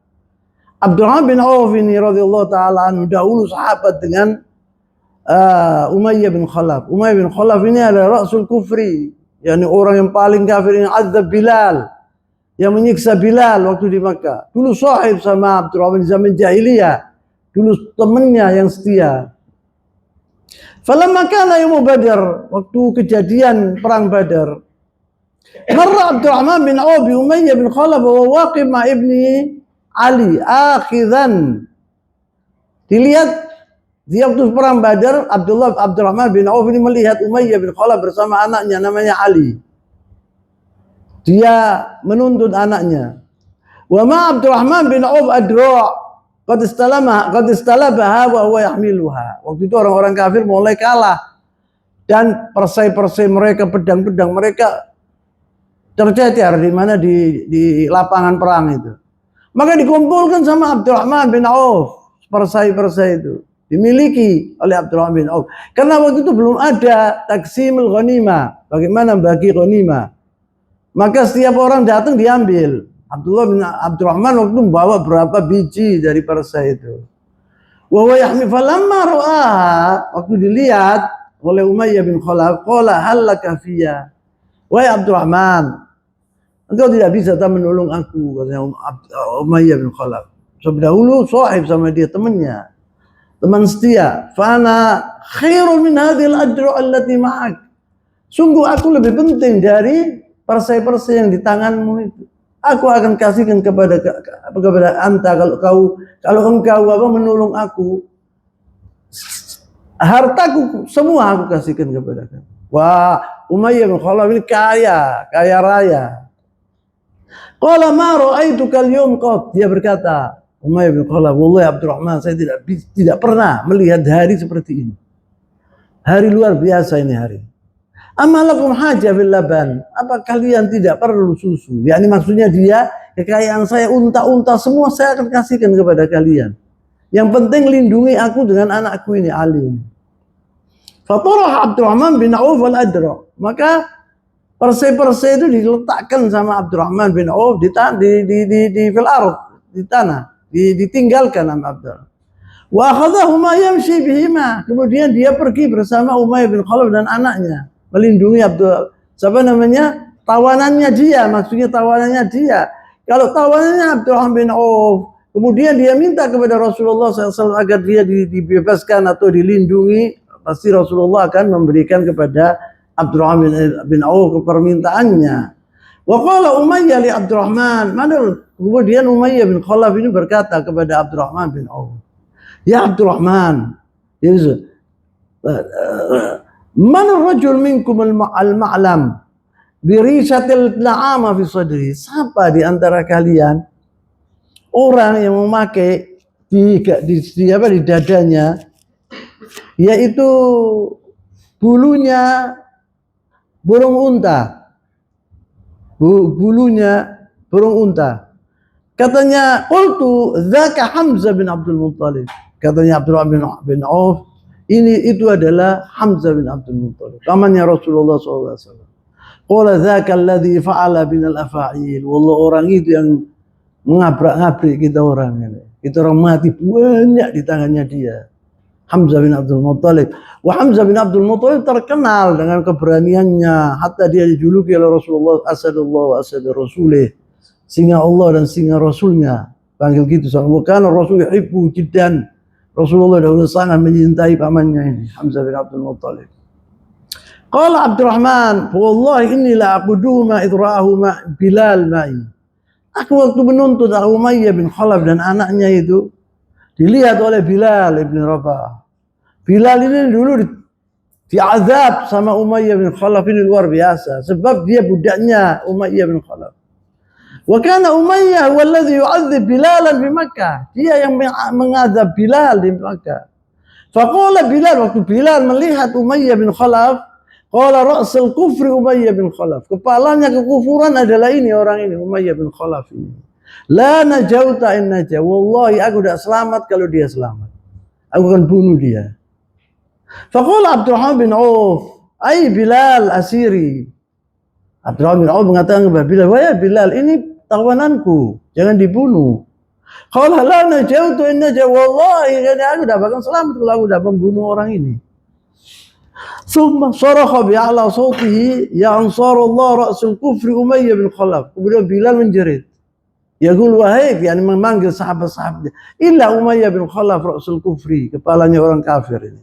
Abdurrahman bin Auf ini radhiyallahu taala anhu dahulu sahabat dengan Umayyah bin Khalaf. Umayyah bin Khalaf ini adalah rasul kufri, yakni orang yang paling kafir, yang azab Bilal, yang menyiksa Bilal waktu di Makkah. Dulu sahib sama Abdurrahman zaman jahiliyah. Dulu temannya yang setia. Falamma kana yaum Badar, waktu kejadian perang Badar, marra Abdurrahman bin Auf bi Umayyah bin Khalaf wa waqif ma ibni Ali akhidhan. Dilihat di waktu perang Badar, Abdurrahman bin Auf ini melihat Umayyah bin Khalaf bersama anaknya namanya Ali. Dia menuntut anaknya. Wa ma Abdurrahman bin Auf adra' qad istalabaha wa huwa yahmiluha. Waktu itu orang-orang kafir mulai kalah dan perisai-perisai mereka, pedang-pedang mereka tercecer di mana di lapangan perang itu. Maka dikumpulkan sama Abdurrahman bin Auf, perisai-perisai itu dimiliki oleh Abdurrahman bin Auf. Karena waktu itu belum ada taksimul ghanimah, bagaimana bagi ghanimah. Maka setiap orang datang diambil. Abdurrahman waktu itu membawa berapa biji dari perisai itu. Wa huwa yahmi falamma ra'aha, waktu dilihat oleh Umayyah bin Khalaf, qala hal laka fiyya. Wahai Abdurrahman, engkau tidak bisa menolong aku, katanya Umayyah bin Khalaf. Sebab dahulu sahib sama dia, temannya, teman setia. Fana khairun min hadhil adru allati ma'ak. Sungguh aku lebih penting dari perisai-perisai yang di tanganmu itu. Aku akan kasihkan kepada anta kalau engkau menolong aku, hartaku semua aku kasihkan kepada kamu. Wah, Umayyah bin Khalaf ini kaya raya. Qala ma ra'aitu kal yawm qat, dia berkata, Umayyah bin Khalaf, wallahi Abdurrahman, saya tidak pernah melihat hari seperti ini. Hari luar biasa ini hari. Amalakum haja fil laban, apa kalian tidak perlu susu? Yani maksudnya dia, kekayaan saya unta-unta semua saya akan kasihkan kepada kalian. Yang penting lindungi aku dengan anakku ini Ali. Fatarah Abdurrahman bin Auf al-Adra. Maka perse-perse itu diletakkan sama Abdurrahman bin Auf di fil ard, di tanah, ditinggalkan sama Abdurrahman. Wa akhadhahuma yamshi bihima. Kemudian dia pergi bersama Umayyah bin Khalaf dan anaknya, melindungi tawanannya dia, maksudnya tawanannya dia. Kalau tawanannya Abdurrahman bin Auf, kemudian dia minta kepada Rasulullah SAW agar dia dibebaskan atau dilindungi, pasti Rasulullah akan memberikan kepada Abdurrahman bin Auf permintaannya. Wa qala Umayyah li Abdurrahman, kemudian Umayyah bin Khalaf ini berkata kepada Abdurrahman bin Auf, ya Abdurrahman, man ar-rajul minkum al-ma'lam bi rishatil na'ama fi sadri. Siapa di antara kalian orang yang memakai di dadanya yaitu bulunya burung unta. Bulunya burung unta. Katanya, qultu dzaka Hamzah bin Abdul Muttalib. Katanya Abdurrahman bin Auf, itu adalah Hamzah bin Abdul Muttalib, pamannya Rasulullah SAW. Qala dzaka alladhi fa'ala binal afa'il. Wallah, orang itu yang mengabrak-ngabrik kita orang ini. Kita orang mati banyak di tangannya dia. Hamzah bin Abdul Muttalib. Wa Hamzah bin Abdul Muttalib terkenal dengan keberaniannya, hatta dia dijuluki oleh Rasulullah Asadullah wa Asad Rasulih, singa Allah dan singa Rasulnya. Panggil gitu sama. Karena Rasul yuhibbu jiddan. Rasulullah dahulu sangat mencintai pamannya ini, Hamzah bin Abdul Muttalib. Qala Abdurrahman, wallahi inni la aqudu ma idra'ahu ma Bilal ma'i. Aku waktu menuntut Umayyah bin Khalaf dan anaknya itu dilihat oleh Bilal ibn Rabah. Bilal ini dulu diazab sama Umayyah bin Khalaf ini luar biasa, sebab dia budaknya Umayyah bin Khalaf. Wa kana Umayyah huwa alladhi yu'adzib Bilalan di Makkah. Dia yang mengazab Bilal di Makkah. Faqala Bilal, waktu Bilal melihat Umayyah bin Khalaf, qala ra'sul kufri Umayyah bin Khalaf. Kepalanya kekufuran adalah ini, orang ini, Umayyah bin Khalaf ini. La najauta in naja. Wallahi aku tidak selamat kalau dia selamat. Aku akan bunuh dia. Faqala Abdurrahman bin Auf, ay Bilal asiri. Abdurrahman bin Auf mengatakan kepada Bilal, wahai Bilal, ini tawananku, jangan dibunuh. Qala la najautu in naja. Wallahi aku tidak akan selamat kalau aku tidak membunuh orang ini. Summa saraha bi'ala sawtihi ya ansarullah ra'sul kufri Umayyah bin Khalaf. Kemudian Bilal menjerit. Yaqul wahai, yani memanggil sahabat-sahabatnya, illa Umayyah bin Khalaf ra'sul kufri, kepalanya orang kafir ini.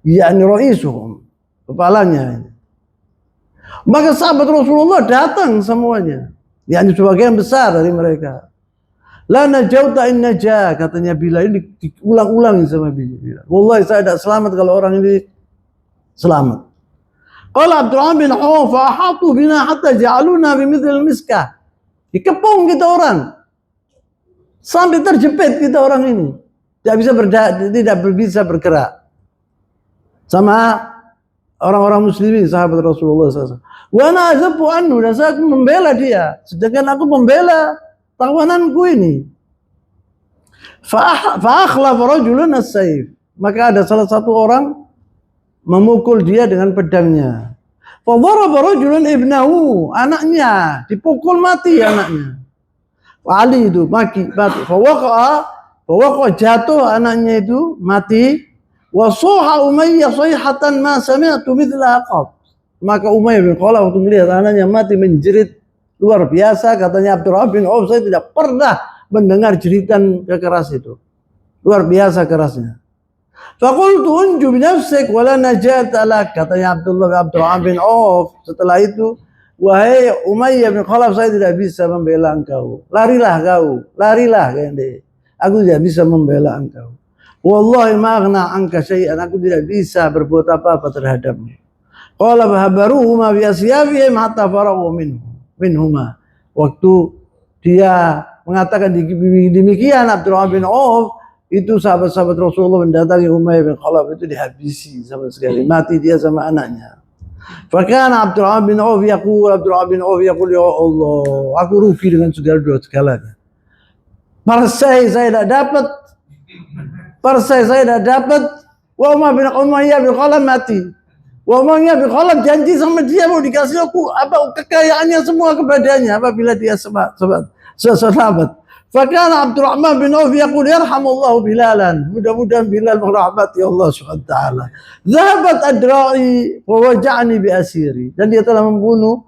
Yani raisuhum, kepalanya ini. Maka sahabat Rasulullah datang semuanya, yani sebagian besar dari mereka. La najauta in najah, katanya Bilal, ini diulang-ulang sama Bilal. Wallahi saya tidak selamat kalau orang ini selamat. Qala Abdurrahman bin Auf, fa ahatu bina hatta ja'aluna bimithil miskah. Dikepung kita orang, sampai terjepit kita orang ini, tidak bisa bergerak. Sama orang-orang muslimin, sahabat Rasulullah SAW. Wa ana azabu anhu, dan saya membela dia, sedangkan aku membela tawananku ini. Fa akhlaf rajulun as-sayf. Maka ada salah satu orang memukul dia dengan pedangnya. Fa daraba rajulun ibnahu, anaknya dipukul mati anaknya. Ali itu mati. Fa waqa'a jatuh anaknya itu mati. Wa suha Umayyah sayhatan ma sami'tu mithla qat. Maka Umayyah bin Khalaf waktu melihat anaknya mati menjerit luar biasa. Katanya Abdurrahman bin Auf, saya tidak pernah mendengar jeritan kekeras itu. Luar biasa kerasnya. Faqultu unju binafsik wala najata lak. Katanya Abdurrahman bin Auf setelah itu, wahai Umayyah bin Khalaf, saya tidak bisa membela engkau. Larilah kau, larilah kende. Aku tidak bisa membela engkau. Wallahi ma'aghna anka syai'an, aku tidak bisa berbuat apa-apa terhadapmu. Qala fahabaruhuma bi asyafihim hatta faraghu minhuma. Waktu dia mengatakan demikian, Abdurrahman bin Auf itu sahabat-sahabat Rasulullah mendatangi Umayyah bin Khalaf, itu dihabisi sama sekali, mati dia sama anaknya. Fakana Abdurrahman bin Auf yaqul, ya Allah, aku rugi dengan segalanya. Parasai saya tidak dapat, wa Umayyah bin Khalaf mati. Wa Umayyah bin Khalaf janji sama dia mau dikasih aku apa kekayaannya semua kepadanya apabila dia sahabat. Fakana Abdurrahman bin Auf yaqul yarhamullahu Bilalan. Mudah-mudahan Bilal merahmati Allah Subhanahu wa taala. Zahabat adra'i wa waja'ni bi asiri. Dan dia telah membunuh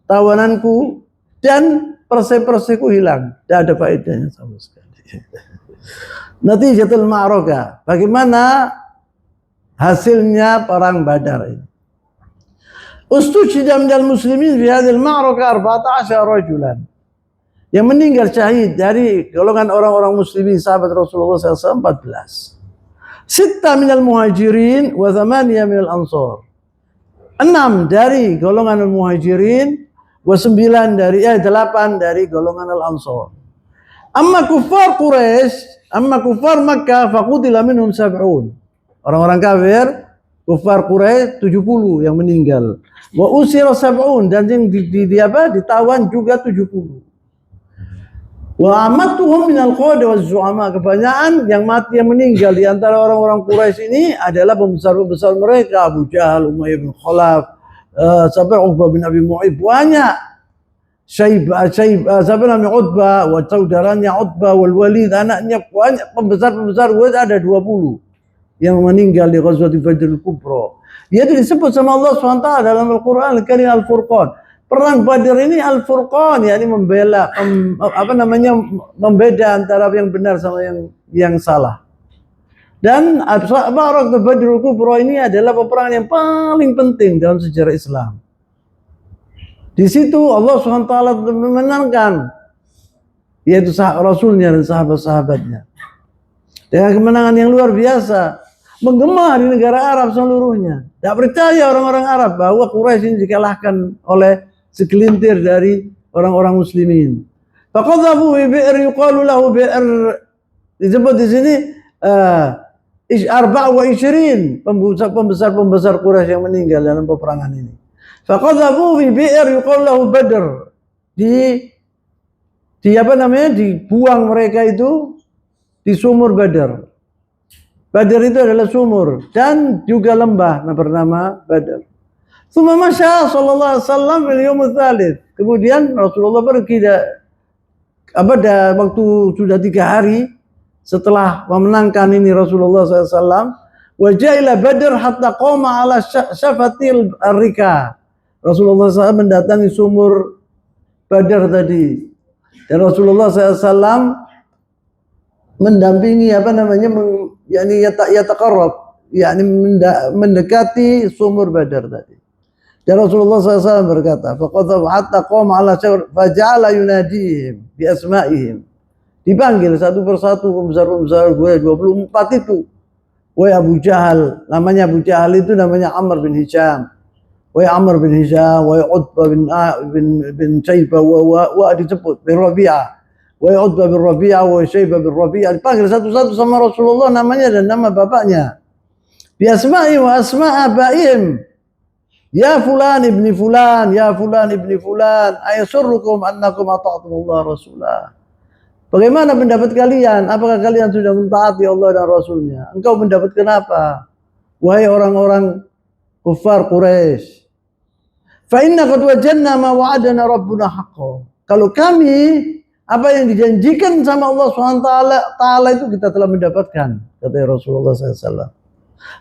tawananku dan persai-persaiku hilang. Tidak ada faedahnya sama sekali. Natijatul ma'rakah. Bagaimana hasilnya perang Badar ini? Ustushhida minal muslimin fi hadhil ma'rakah 14 rajulan. Yang meninggal syahid dari golongan orang-orang muslimin sahabat Rasulullah SAW 14. 6 minal muhajirin wa 8 minal ansar. 6 dari golongan al-muhajirin wa 8 dari golongan al-ansar. Amma kuffar Quraisy, amma kuffar Makkah faqutila minhum 70. Orang-orang kafir, kufar Quraisy 70 yang meninggal. Wa usira 70 dan yang ditawan juga 70. Wa amatuhum minal qada waz zu'ama. Kebanyakan yang mati yang meninggal di antara orang-orang Quraisy ini adalah pembesar-pembesar mereka, Abu Jahal, Umayyah bin Khalaf, sampai Uqbah bin Abi Mu'ayth, banyak. Syaibah, siapa namanya Utbah, wa saudaranya Utbah wal Walid, anaknya banyak, pembesar-pembesar ada 20 yang meninggal di Ghazwat Badr Kubra. Dia disebut sama Allah SWT dalam Al-Quran Al-Karim Al-Furqan. Perang Badr ini Al-Furqan, yakni membela, membeda antara yang benar sama yang salah. Dan Ma'arakah Badr Kubra ini adalah peperangan yang paling penting dalam sejarah Islam. Di situ Allah SWT memenangkan, yaitu Rasulnya dan sahabat-sahabatnya, dengan kemenangan yang luar biasa. Menggema di negara Arab seluruhnya. Tidak percaya orang-orang Arab bahwa Quraisy ini dikalahkan oleh segelintir dari orang-orang muslimin. Faqadhafu bi bi'r yuqalu lahu bi'r, disebut di sini 24 pembesar Quraisy yang meninggal dalam peperangan ini. Faqadhafu bi bi'r yuqalu lahu Badr. Dibuang mereka itu di sumur Badar. Badar itu adalah sumur dan juga lembah bernama Badar. Tsumma masya sallallahu alaihi wasallam fil yaum tsalits. Kemudian Rasulullah pergi waktu sudah 3 hari setelah memenangkan ini Rasulullah SAW. Wa ja'ila Badr hatta qama ala syafatil rika. Rasulullah SAW mendatangi sumur Badar tadi. Dan Rasulullah SAW mendampingi mendekati sumur Badar tadi. Dan Rasulullah SAW berkata, faqadha hatta qama ala faja'ala yunadihim bi asma'ihim. Dipanggil satu persatu pembesar-pembesar gue 24 itu. Wahai Abu Jahal, namanya Abu Jahal itu namanya Amr bin Hisham. Wahai Amr bin Hisham, wahai Utbah bin Syaibah, wa disebut bin Rabi'ah. Wahai Utbah bin Rabi'ah, wahai Syaibah bin Rabi'ah, dipanggil satu-satu sama Rasulullah namanya dan nama bapaknya. Bi asma'i wa asma'a abaihim. Ya fulan ibni fulan, ya fulan ibni fulan, ayasurrukum annakum ata'tumullah rasulah. Bagaimana pendapat kalian? Apakah kalian sudah mentaati Allah dan Rasulnya? Engkau mendapatkan apa? Wahai orang-orang kufar Quraisy. Fa inna qad wajadna ma wa'adana rabbuna haqqan. Kalau kami apa yang dijanjikan sama Allah SWT itu kita telah mendapatkan, kata Rasulullah SAW.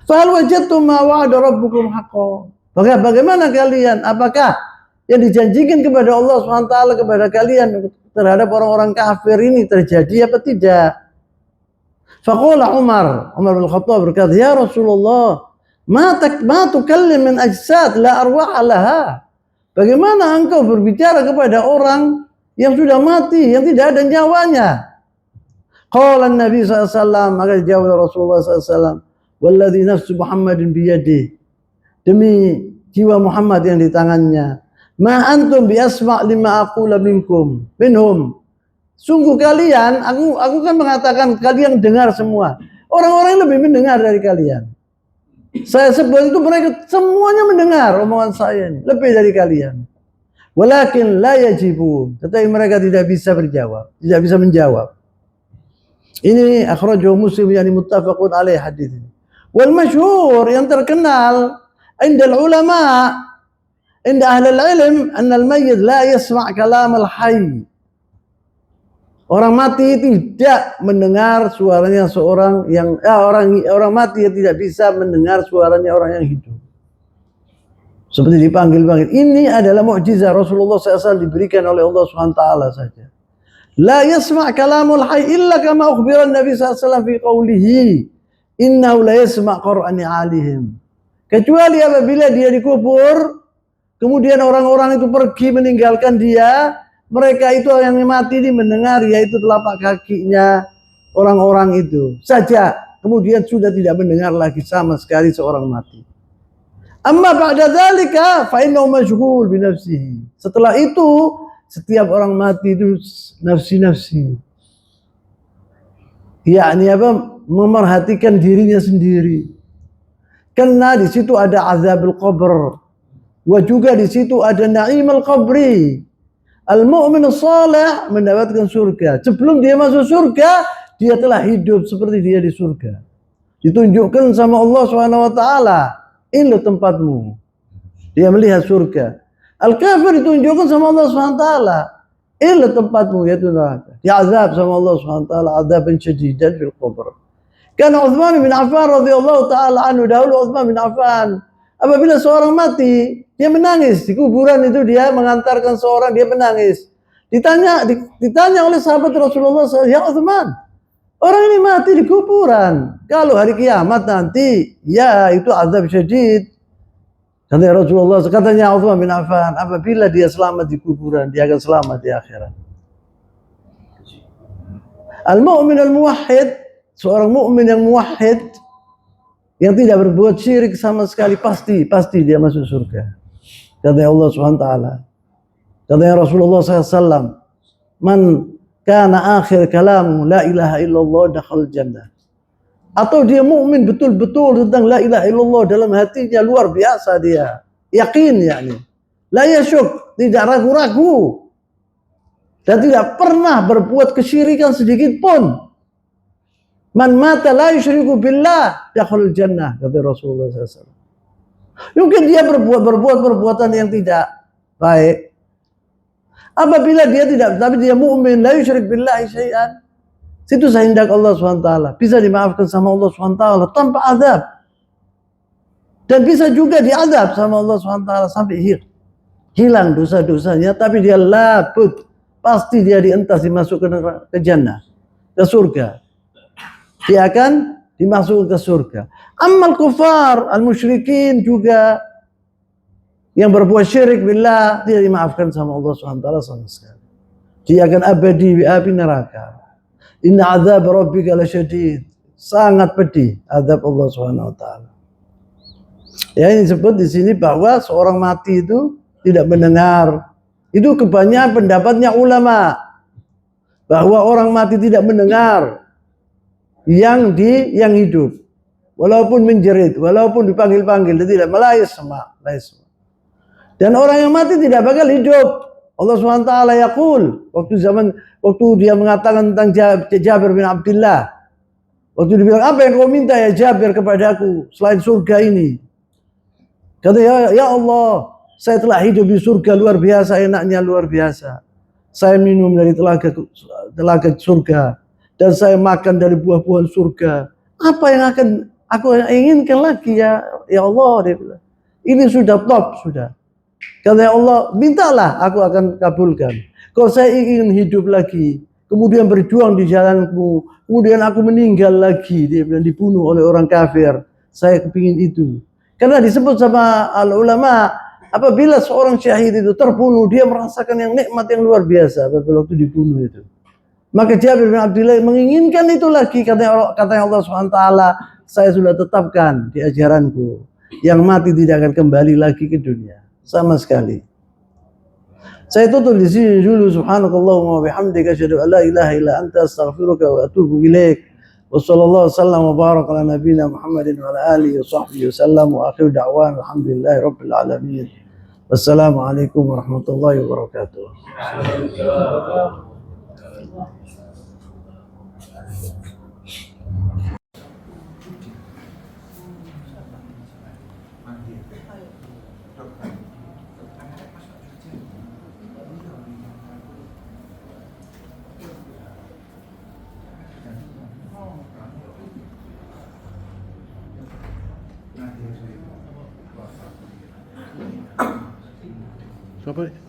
Fahal wajadtum ma wa'ada rabbukum haqqan. Bagaimana kalian? Apakah yang dijanjikan kepada Allah SWT kepada kalian terhadap orang-orang kafir ini terjadi apa tidak? Faqala Umar bin Khattab berkata, ya Rasulullah, ma tukallim min ajsad la arwaha laha. Bagaimana engkau berbicara kepada orang yang sudah mati, yang tidak ada nyawanya? Qala Nabi SAW, maka jawab Rasulullah SAW, walladzi nafsu Muhammadin biyadihi, demi jiwa Muhammad yang di tangannya, ma antum bi asma' lima aqula minhum. Sungguh kalian, aku kan mengatakan kalian dengar semua. Orang-orang lebih mendengar dari kalian. Saya sebut itu mereka semuanya mendengar omongan saya ini, lebih dari kalian. Walakin la yajibun, tetapi mereka tidak bisa berjawab, tidak bisa menjawab. Ini akhrajahu Muslim, yani muttafaqun alaih hadis ini. Wal masyhur, yang terkenal inda ulama, inda ahli ilm, anna al-mayyit la yasma' kalam al-hayy. Orang mati tidak mendengar suaranya seorang yang orang mati tidak bisa mendengar suaranya orang yang hidup. Seperti dipanggil-panggil. Ini adalah mukjizat Rasulullah SAW diberikan oleh Allah SWT saja. La yasma' kalamul hayy illa kama ukhbira Nabi SAW fi qawlihi innahu la yasma' qur'ani alihim. Kecuali apabila dia dikubur, kemudian orang-orang itu pergi meninggalkan dia, mereka itu yang mati ini mendengar, yaitu telapak kakinya orang-orang itu saja. Kemudian sudah tidak mendengar lagi sama sekali seorang mati. Amma ba'da dzalika fa innahu masyghul bi nafsihi. Setelah itu setiap orang mati itu nafsi-nafsi. Yakni apa? Memerhatikan dirinya sendiri. Karena di situ ada azabul qabr. Wa juga di situ ada na'imul qabri. Al-mu'min salih mendapatkan surga. Sebelum dia masuk surga, dia telah hidup seperti dia di surga. Ditunjukkan sama Allah SWT. Ini tempatmu. Dia melihat surga. Al-kafir ditunjukkan sama Allah SWT. Ini tempatmu, yaitu neraka. Diazab sama Allah SWT. Azaban syadidan fil qabr. Karena Uthman bin Affan radhiyallahu ta'ala anhu, dahulu Uthman bin Affan, apabila seorang mati, dia menangis. Di kuburan itu dia mengantarkan seorang, dia menangis. Ditanya oleh sahabat Rasulullah SAW, ya Uthman, orang ini mati di kuburan. Kalau hari kiamat nanti, ya itu azab syadid. Kata Rasulullah, katanya Uthman bin Affan, apabila dia selamat di kuburan, dia akan selamat di akhirat. Al-mu'min al-muwahhid, seorang mukmin yang muwahhid, yang tidak berbuat syirik sama sekali, pasti dia masuk surga. Kata Allah SWT. Katanya Rasulullah SAW, man kana akhir kalamu la ilaha illallah dakhal jannah. Atau dia mukmin betul-betul tentang la ilaha illallah, dalam hatinya luar biasa dia, yakin yakni, la yasyuk, tidak ragu-ragu, dan tidak pernah berbuat kesyirikan sedikit pun. Man mata la yusyriku billah dakhal jannah, kata Rasulullah SAW. Mungkin dia berbuat perbuatan yang tidak baik. Apabila dia tidak, tapi dia mukmin, la yusyrik billahi syai'an, situ sehendak Allah SWT, bisa dimaafkan sama Allah SWT tanpa azab. Dan bisa juga diazab sama Allah SWT sampai hilang dosa-dosanya, tapi dia laput, pasti dia dientas dimasukkan ke jannah, ke surga. Dia akan dimasukkan ke surga. Ammal kufar, al-musyrikin juga, yang berbuat syirik billah, tidak dimaafkan sama Allah SWT sama sekali. Dia akan abadi di api neraka. Inna azab rabbika lasyadid. Sangat pedih azab Allah SWT. Ya, ini disebut di sini bahwa seorang mati itu tidak mendengar. Itu kebanyakan pendapatnya ulama, bahwa orang mati tidak mendengar yang hidup. Walaupun menjerit, walaupun dipanggil-panggil, dia tidak melayas sama. Dan orang yang mati tidak bakal hidup. Allah SWT yaqul, waktu dia mengatakan tentang Jabir bin Abdullah, waktu dia bilang, apa yang kau minta ya Jabir kepadaku selain surga ini? Kata, ya Allah, saya telah hidup di surga luar biasa, enaknya luar biasa. Saya minum dari telaga surga, dan saya makan dari buah-buahan surga. Apa yang akan aku inginkan lagi ya Allah, dia bilang. Ini sudah top, sudah. Kata Allah, mintalah, aku akan kabulkan. Kalau saya ingin hidup lagi, kemudian berjuang di jalanku, kemudian aku meninggal lagi, dia bilang, dibunuh oleh orang kafir, saya kepingin itu. Karena disebut sama al-ulama, apabila seorang syahid itu terbunuh, dia merasakan yang nikmat yang luar biasa apabila waktu dibunuh itu. Maka Jabir bin Abdullah menginginkan itu lagi, katanya Allah SWT, saya sudah tetapkan di ajaranku, yang mati tidak akan kembali lagi ke dunia sama sekali. Saya tutup di sini dulu. Subhanakallahumma wa bihamdika asyhadu an la ilaha illa anta astaghfiruka wa atubu ilaik. Wa sallallahu wasallam wa baraka ala nabiyyina Muhammadin wa ala alihi wa sahbihi wasallam wa akhir da'wan alhamdulillahi rabbil alamin. Wassalamualaikum warahmatullahi wabarakatuh. Siapa?